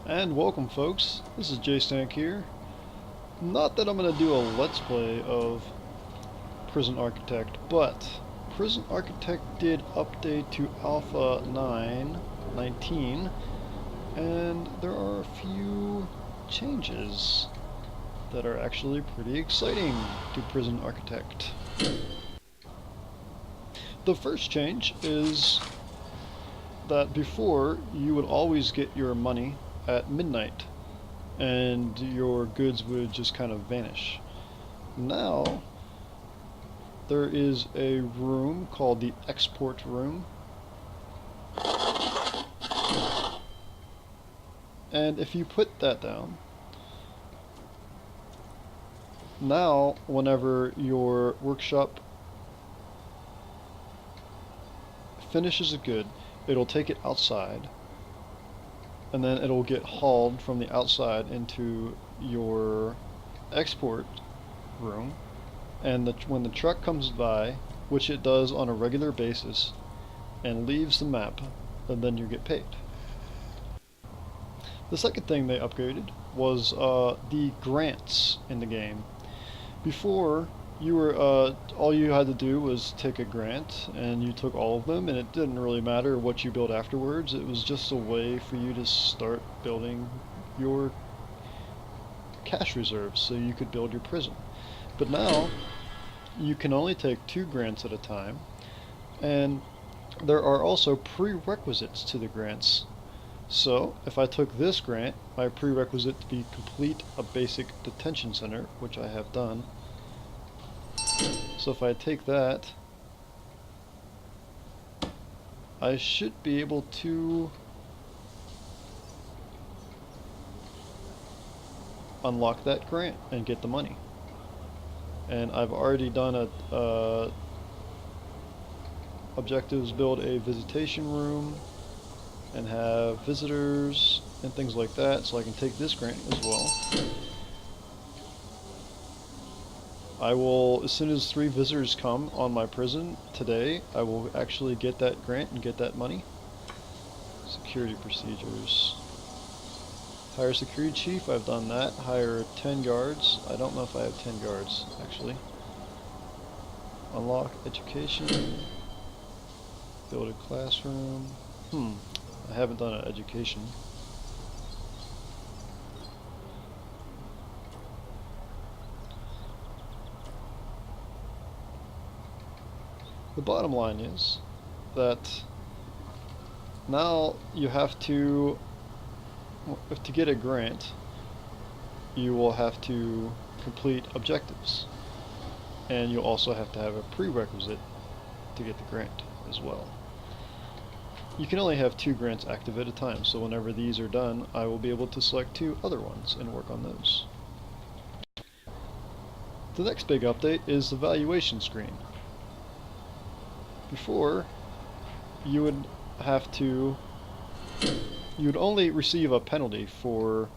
And welcome folks, this is J-Stank here. Not that I'm going to do a let's play of Prison Architect, but Prison Architect did update to Alpha 9.19, and there are a few changes that are actually pretty exciting to Prison Architect. The first change is that before you would always get your money at midnight and your goods would just kind of vanish. Now there is a room called the export room, and if you put that down, now whenever your workshop finishes a good, it'll take it outside, and then it'll get hauled from the outside into your export room, and when the truck comes by, which it does on a regular basis, and leaves the map, and then you get paid. The second thing they upgraded was the grants in the game. Before, you were all you had to do was take a grant, and you took all of them, and it didn't really matter what you built afterwards. It was just a way for you to start building your cash reserves so you could build your prison. But now you can only take 2 grants at a time, and there are also prerequisites to the grants. So if I took this grant, my prerequisite to be complete a basic detention center, which I have done. So if I take that, I should be able to unlock that grant and get the money. And I've already done a objectives, build a visitation room and have visitors and things like that, so I can take this grant as well. I will, as soon as 3 visitors come on my prison today, I will actually get that grant and get that money. Security procedures. Hire security chief, I've done that. Hire 10 guards. I don't know if I have 10 guards, actually. Unlock education. Build a classroom. I haven't done an education. The bottom line is that now you have to get a grant, you will have to complete objectives, and you'll also have to have a prerequisite to get the grant as well. You can only have 2 grants active at a time, so whenever these are done, I will be able to select 2 other ones and work on those. The next big update is the valuation screen. Before, you would only receive a penalty for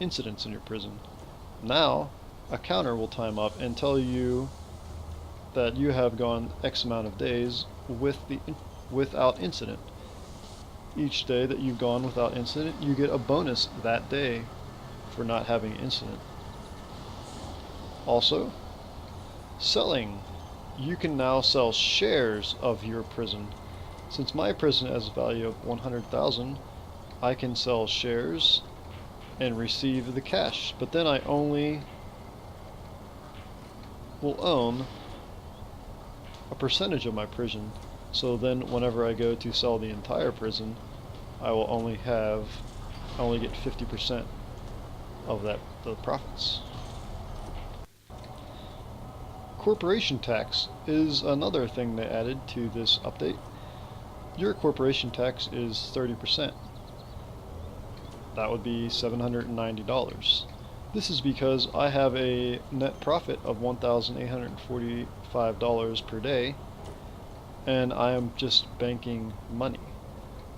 incidents in your prison. Now, a counter will time up and tell you that you have gone X amount of days without incident. Each day that you've gone without incident, you get a bonus that day for not having an incident. Also, selling. You can now sell shares of your prison. Since my prison has a value of 100,000, I can sell shares and receive the cash, but then I only will own a percentage of my prison. So then whenever I go to sell the entire prison, I will only get 50% of the profits. Corporation tax is another thing they added to this update. Your corporation tax is 30%. That would be $790. This is because I have a net profit of $1,845 per day, and I am just banking money.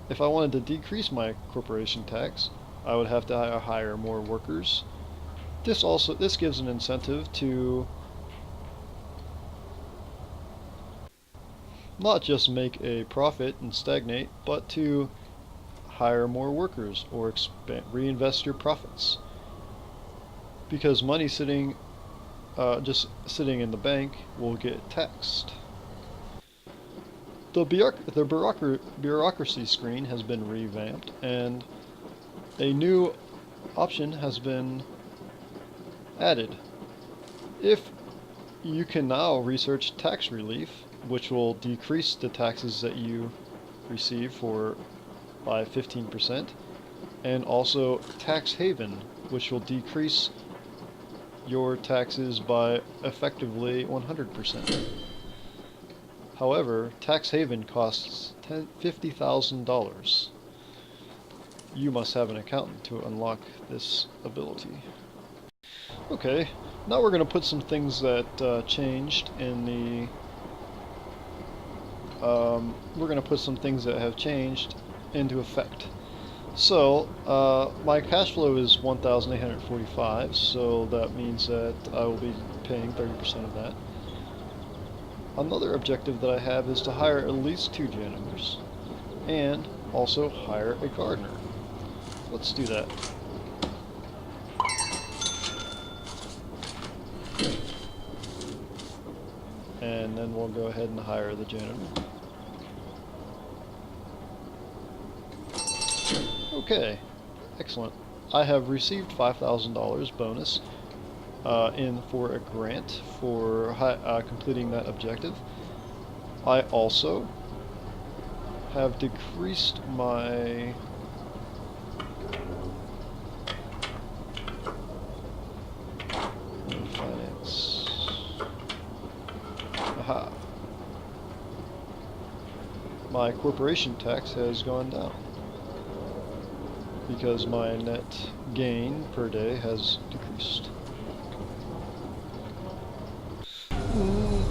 If I wanted to decrease my corporation tax, I would have to hire more workers. This gives an incentive to not just make a profit and stagnate, but to hire more workers or reinvest your profits. Because money just sitting in the bank will get taxed. The bureaucracy screen has been revamped, and a new option has been added. If you can now research tax relief, which will decrease the taxes that you receive by 15%, and also tax haven, which will decrease your taxes by effectively 100%. However, tax haven costs $50,000. You must have an accountant to unlock this ability. Okay, now we're going to put some things that changed in the... we're going to put some things that have changed into effect. So, my cash flow is 1,845, so that means that I will be paying 30% of that. Another objective that I have is to hire at least 2 janitors, and also hire a gardener. Let's do that. And then we'll go ahead and hire the janitor. Okay, excellent. I have received $5,000 bonus for a grant for completing that objective. I also have decreased my finance. Aha. My corporation tax has gone down because my net gain per day has decreased.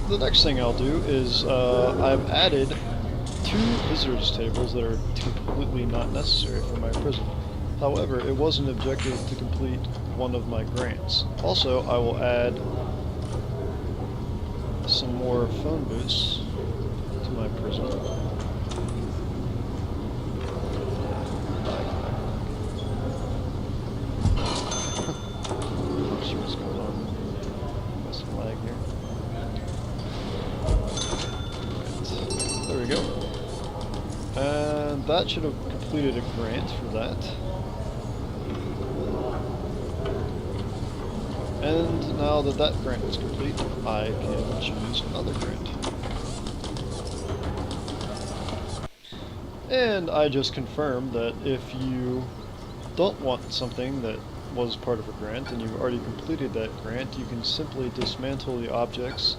The next thing I'll do is I've added 2 visitors tables that are completely not necessary for my prison. However, it was an objective to complete one of my grants. Also, I will add some more phone booths to my prison. What's going on? Got some lag here. Right. There we go. And that should have completed a grant for that. And now that that grant is complete, I can choose another grant. And I just confirmed that if you don't want something that was part of a grant and you've already completed that grant, you can simply dismantle the objects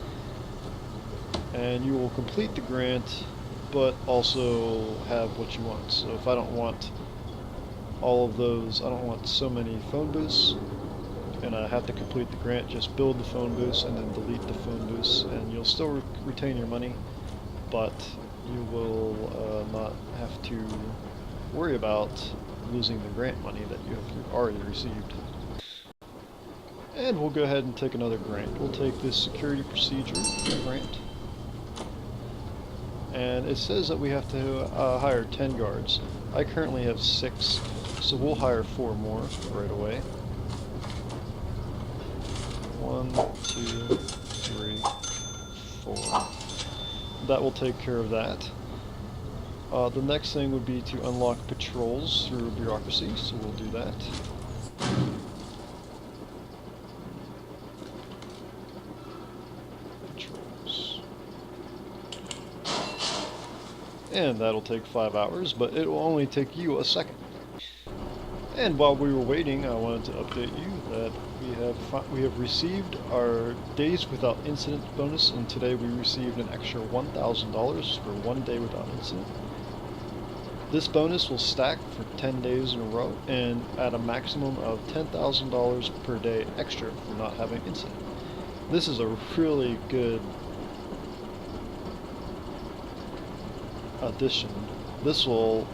and you will complete the grant but also have what you want. So if I don't want all of those, I don't want so many phone booths, and I have to complete the grant, just build the phone booths and then delete the phone booths, and you'll still retain your money, but you will not have to worry about losing the grant money that you have already received. And we'll go ahead and take another grant. We'll take this security procedure grant. And it says that we have to hire 10 guards. I currently have 6, so we'll hire 4 more right away. 1, 2, 3, 4. That will take care of that. The next thing would be to unlock patrols through bureaucracy, so we'll do that. Patrols. And that'll take 5 hours, but it will only take you a second. And while we were waiting, I wanted to update you that we have received our days without incident bonus, and today we received an extra $1,000 for 1 day without incident. This bonus will stack for 10 days in a row and at a maximum of $10,000 per day extra for not having incident. This is a really good addition. This will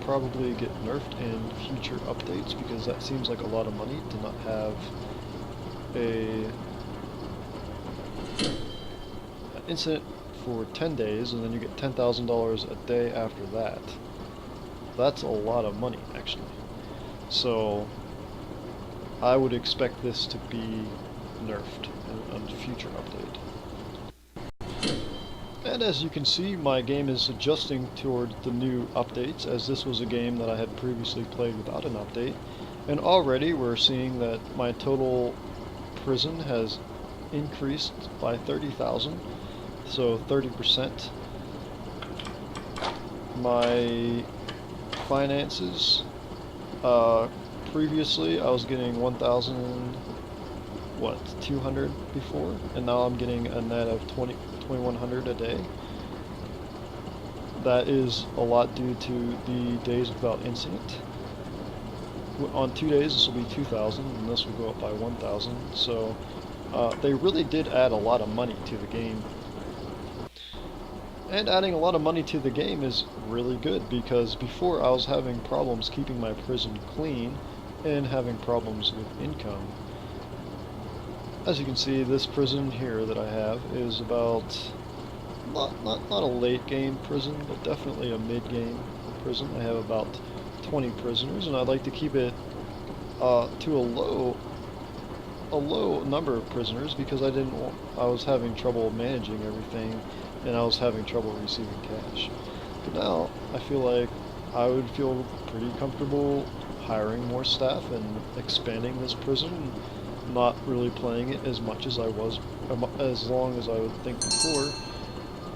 probably get nerfed in future updates because that seems like a lot of money to not have an incident for 10 days and then you get $10,000 a day after that. That's a lot of money, actually. So I would expect this to be nerfed in a future update. And as you can see, my game is adjusting toward the new updates, as this was a game that I had previously played without an update. And already we're seeing that my total prison has increased by 30,000, so 30%. My finances, previously I was getting 1,200 before, and now I'm getting a net of 2,100 a day. That is a lot due to the days without incident. On 2 days this will be 2,000, and this will go up by 1,000, so they really did add a lot of money to the game. And adding a lot of money to the game is really good, because before I was having problems keeping my prison clean and having problems with income. As you can see, this prison here that I have is about not a late game prison, but definitely a mid game prison. I have about 20 prisoners, and I'd like to keep it to a low number of prisoners, because I was having trouble managing everything, and I was having trouble receiving cash. But now I feel like I would feel pretty comfortable hiring more staff and expanding this prison, not really playing it as much as I was, as long as I would think before.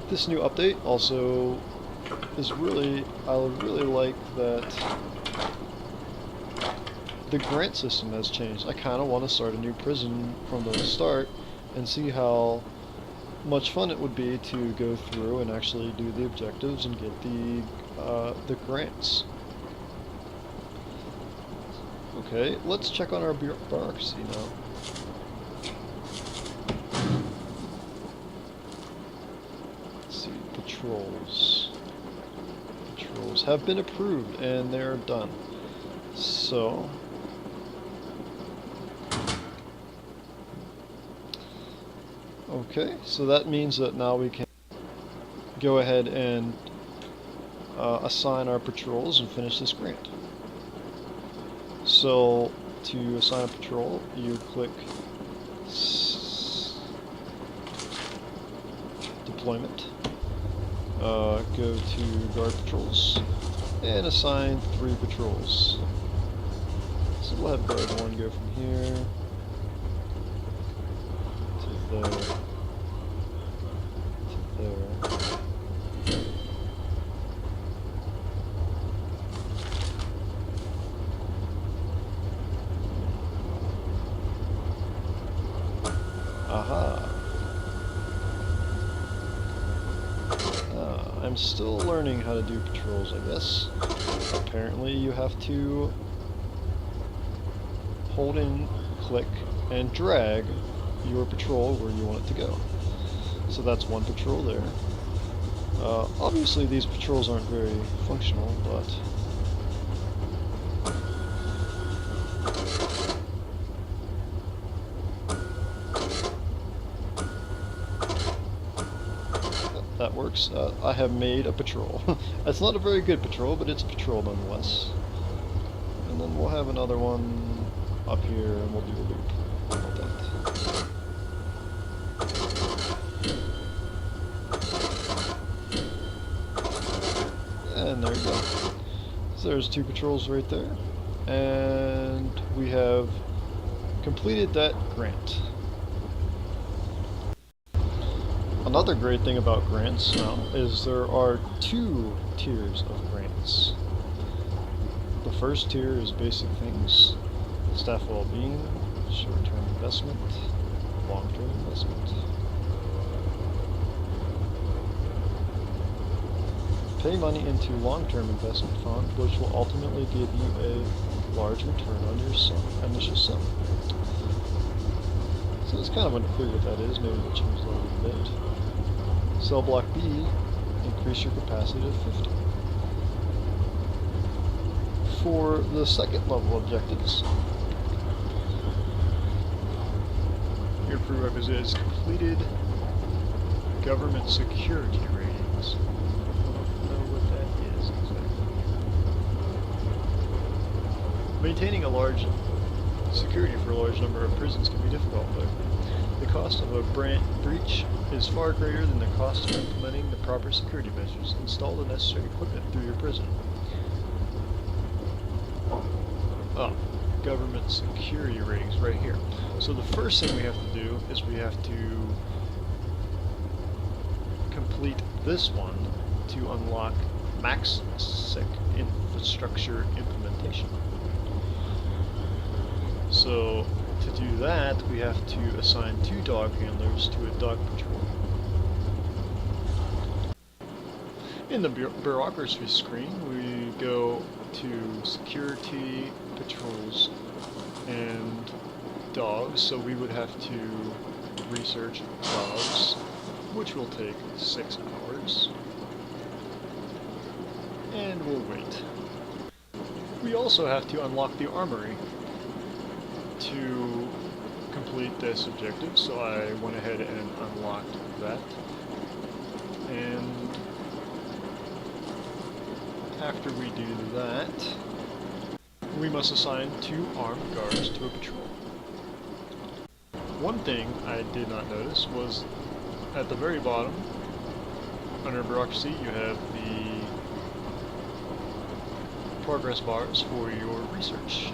This new update also is really, I really like that the grant system has changed. I kind of want to start a new prison from the start and see how much fun it would be to go through and actually do the objectives and get the grants. Okay, let's check on our bureaucracy now. Let's see, patrols. Patrols have been approved and they're done. So okay, so that means that now we can go ahead and assign our patrols and finish this grant. So to assign a patrol, you click deployment, go to guard patrols, and assign 3 patrols. So we'll have guard 1 go from here to there, to there. Aha. I'm still learning how to do patrols, I guess. Apparently you have to hold in, click, and drag your patrol where you want it to go. So that's 1 patrol there. Obviously these patrols aren't very functional, but that works. I have made a patrol. It's not a very good patrol, but it's a patrol nonetheless. And then we'll have another one up here, and we'll do a loop. How about that? And there you go. So there's 2 patrols right there. And we have completed that grant. Another great thing about grants now is there are 2 tiers of grants. The first tier is basic things: staff well-being, short-term investment, long-term investment. Pay money into long-term investment fund, which will ultimately give you a large return on your initial sum. So it's kind of unclear what that is. Maybe we'll change that a little bit. Cell block B, increase your capacity to 50. For the second level objectives, your prerequisite is completed government security ratings. I don't know what that is exactly. Maintaining a large security for a large number of prisons can be difficult, but the cost of a breach is far greater than the cost of implementing the proper security measures. Install the necessary equipment through your prison. Oh, government security ratings right here. So the first thing we have to do is we have to complete this one to unlock MaxSec infrastructure implementation. So to do that, we have to assign 2 dog handlers to a dog patrol. In the bureaucracy screen, we go to security, patrols, and dogs. So we would have to research dogs, which will take 6 hours. And we'll wait. We also have to unlock the armory to complete this objective, so I went ahead and unlocked that. And after we do that, we must assign 2 armed guards to a patrol. One thing I did not notice was at the very bottom, under bureaucracy, you have the progress bars for your research.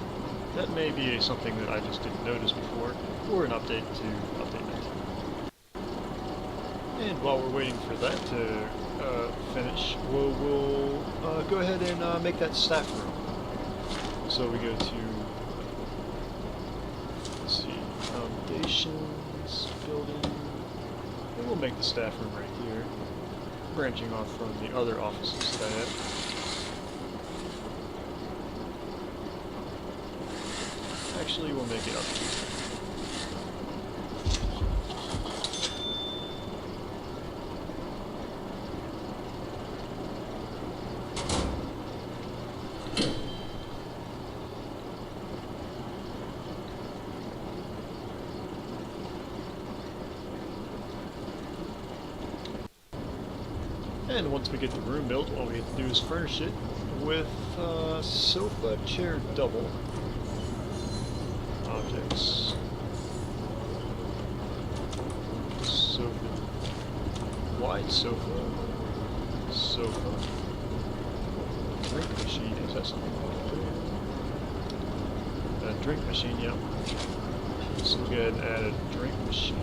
That may be something that I just didn't notice before, or an update to update it. And while we're waiting for that to finish, we'll go ahead and make that staff room. So we go to, let's see, foundations, building, and we'll make the staff room right here, branching off from the other offices that I have. Actually, we'll make it up here. And once we get the room built, all we have to do is furnish it with sofa, chair, double. Objects. Sofa. Wide sofa. Sofa. Drink machine. Is that something we can put in? A drink machine, yeah. So we'll go ahead and add a drink machine.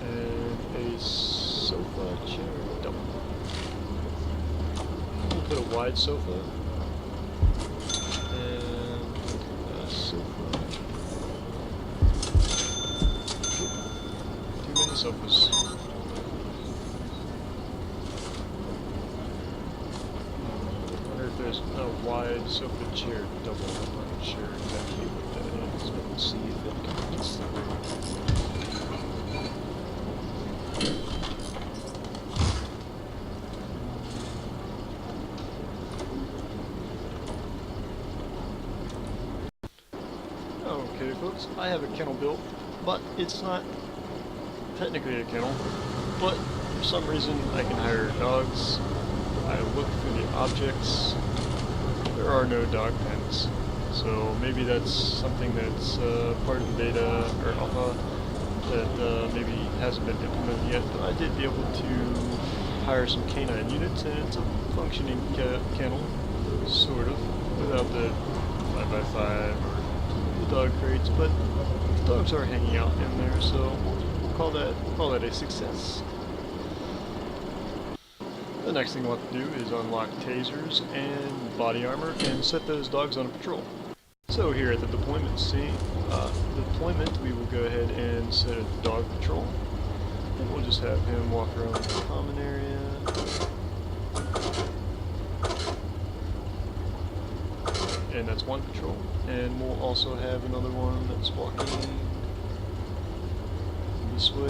And a sofa, chair, double. We'll put a wide sofa. Sofas. I wonder if there's a wide sofa chair double. I'm not sure exactly what that is, but we'll see if it completes the room. Okay, folks, I have a kennel built, but it's not technically a kennel, but for some reason I can hire dogs. I look through the objects. There are no dog pens, so maybe that's something that's part of the beta or alpha that maybe hasn't been implemented yet, but I did be able to hire some canine units, and it's a functioning kennel, sort of, without the 5x5 or the dog crates, but the dogs are hanging out in there, so call that a success. The next thing we'll have to do is unlock tasers and body armor and set those dogs on a patrol. So here at the deployment scene, we will go ahead and set a dog patrol. And we'll just have him walk around the common area. And that's one patrol. And we'll also have another one that's walking this way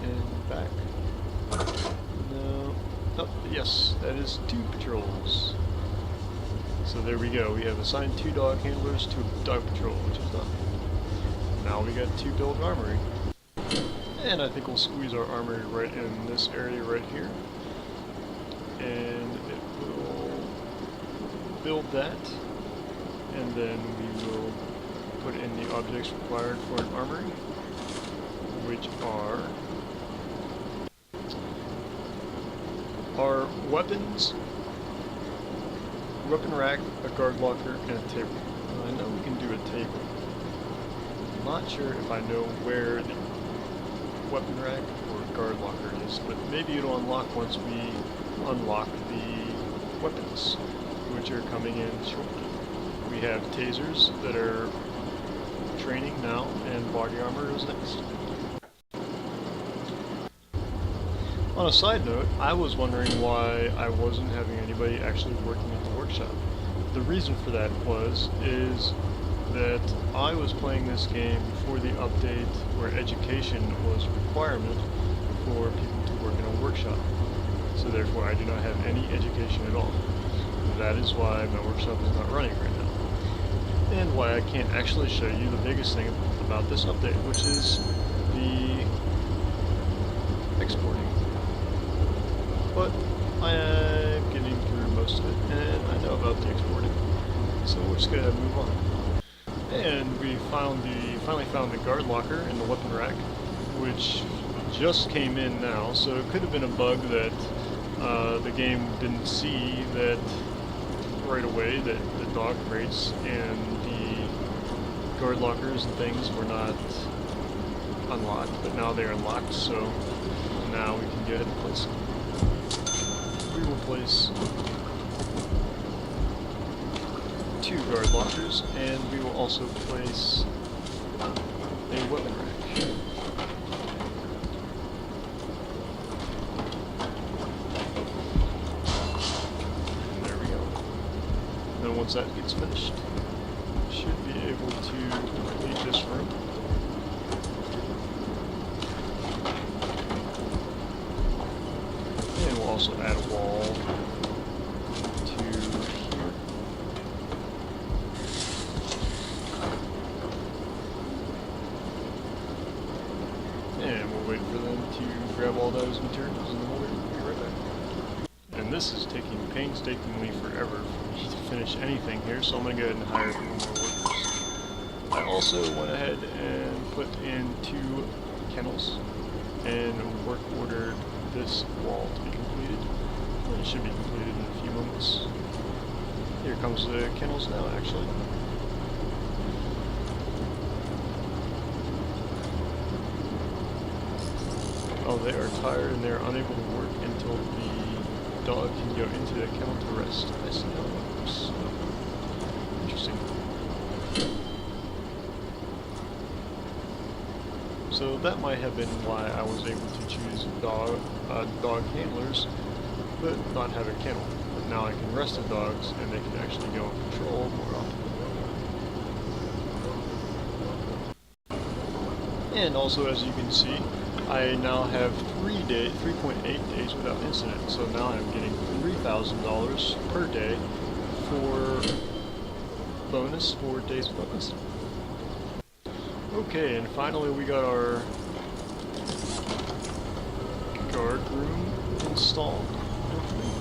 and back. No. Oh, yes, that is 2 patrols. So there we go. We have assigned 2 dog handlers to a dog patrol, which is done. Now we got 2 build armory. And I think we'll squeeze our armory right in this area right here. And it will build that. and then we will put in the objects required for an armory, which are our weapons, weapon rack, a guard locker, and a table. I know we can do a table. I'm not sure if I know where the weapon rack or guard locker is, but maybe it'll unlock once we unlock the weapons, which are coming in shortly. We have tasers that are training now, and body armor is next. On a side note, I was wondering why I wasn't having anybody actually working at the workshop. The reason for that is that I was playing this game before the update where education was a requirement for people to work in a workshop. So therefore I do not have any education at all. That is why my workshop is not running right now. And why I can't actually show you the biggest thing about this update, which is the exporting. But I am getting through most of it, and I know about the exporting. So we're just gonna move on. And we finally found the guard locker in the weapon rack, which just came in now, so it could have been a bug that the game didn't see that right away, that the dog crates and the guard lockers and things were not unlocked, but now they are locked, so now we can go ahead and place them. We will place 2 guard lockers, and we will also place a weapon rack. And there we go. Then once that gets finished, we should be able to complete this room. And we'll also add a wall to here. And we'll wait for them to grab all those materials and then we'll be right back. And this is taking painstakingly forever for me to finish anything here, so I'm going to go ahead and hire a few more workers. I also went ahead and put in 2 kennels and work ordered this wall to be completed. It should be completed in a few moments. Here comes the kennels now, actually. Oh, they are tired and they are unable to work until the dog can go into the kennel to rest. I see how that works. Interesting. So that might have been why I was able to choose dog handlers, but not have a kennel. But now I can rest the dogs, and they can actually go on patrol more often. And also, as you can see, I now have 3.8 days without incident. So now I'm getting $3,000 per day for bonus for days without incident. Okay, and finally we got our guard room installed, hopefully.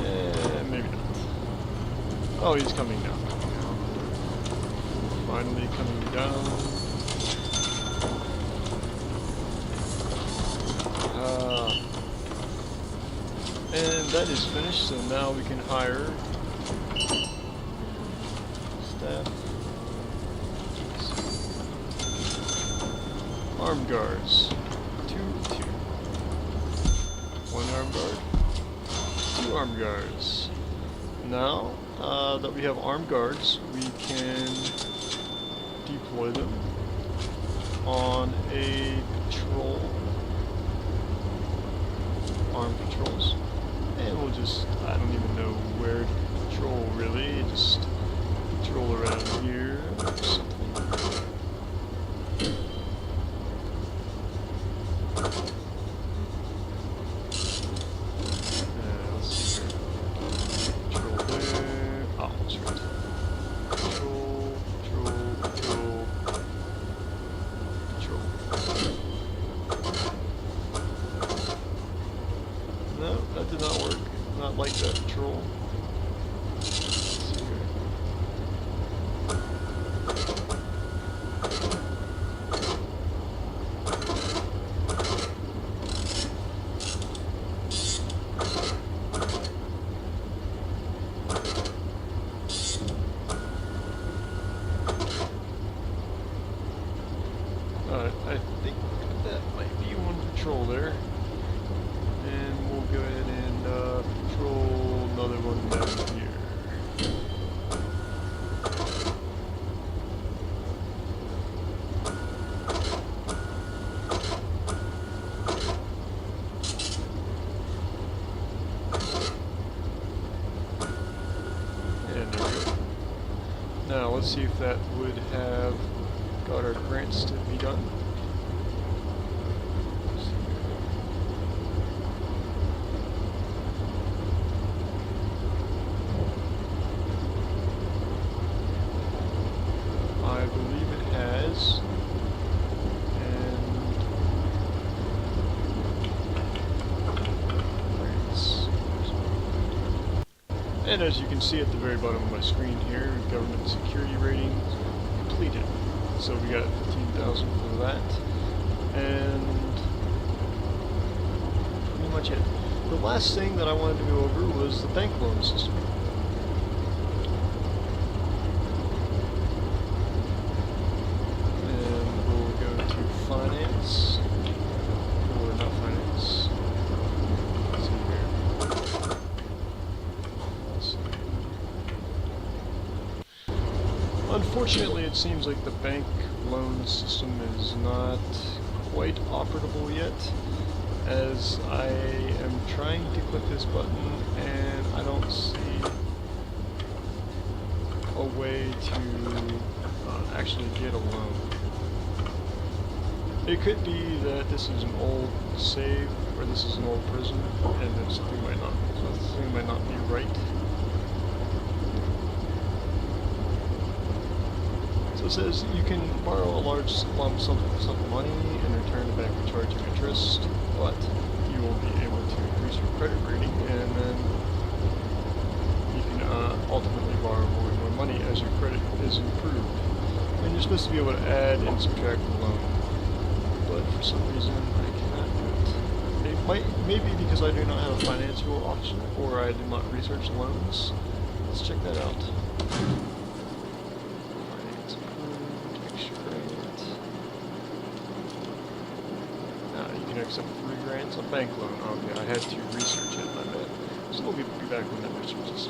And maybe not. Oh, he's coming down. Finally coming down. And that is finished, so now we can hire staff. Armed guards. 2. 1 armed guard. 2 armed guards. Now that we have armed guards, we can deploy them on a patrol. Armed patrols. And we'll just, I don't even know where to patrol really, just patrol around here or something. Let's see here. Patrol there. Oh, that's right. Patrol, patrol, patrol, patrol. No, that did not work. Not like that patrol. Let's see here. I think that might be one patrol there. And we'll go ahead and patrol another one down here. And there we go. Now let's see if that would have got our grants to be done. I believe it has. And grants. And as you can see at the very bottom of my screen here, government security rating completed. So we got 15,000 for that. And pretty much it. The last thing that I wanted to go over was the bank loan system. And we'll go to finance. Or not finance. Let's see here. Let's see. Unfortunately, it seems like the bank loan system is not quite operable yet, as I am trying to click this button and I don't see a way to actually get a loan. It could be that this is an old save, or this is an old prison, and then something might not be right. So it says you can borrow a large lump sum of money and return the bank will charge you interest, but you will be able to increase your credit rating, and then you can ultimately borrow more and more money as your credit is improved. And you're supposed to be able to add and subtract the loan, but for some reason I cannot do it. It might, maybe because I do not have a financial option, or I did not research loans. Let's check that out. Accept free grants, a bank loan. Okay, I had to research it, my bad. So we'll be back when that research is